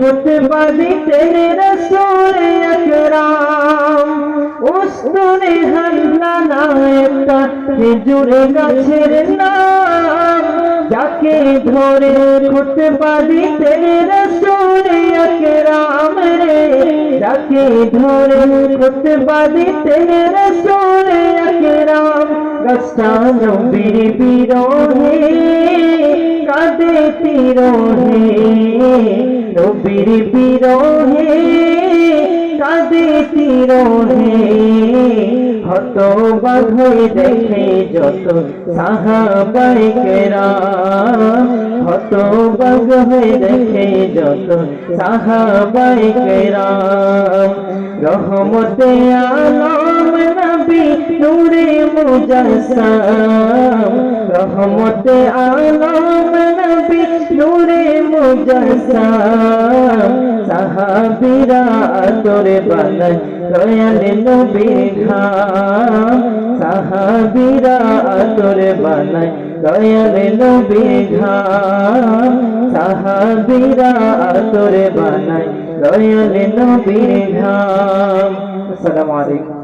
खुतबा देते रसूल আকরাম उस्तुने हल्ला नायका খেজুর গাছের নাম যাকে ধরে খুতবা দিতে রसूल আকরাম রে যাকে ধরে খুতবা দিতে রसूल আকরাম গাছটা নবীর বিরহে কাঁদে তিরহে নবীর বিরহে কাঁদে তিরহে হতবাক হয়ে দেখে যত সাহাবায়ে কেরাম হতবাক হয়ে দেখে যত সাহাবায়ে কেরাম রহমতে আলম নবী নূরে মুজাসসাম রহমতে আলম নবী নূরে মুজাসসাম সাহাবীরা আতরে বানায় দয়াল নবীর ঘাম সাহাবীরা আতরে বানায় দয়াল নবীর ঘাম সাহাবীরা আতরে বানায় দয়াল নবীর ঘাম। আসসালামু আলাইকুম।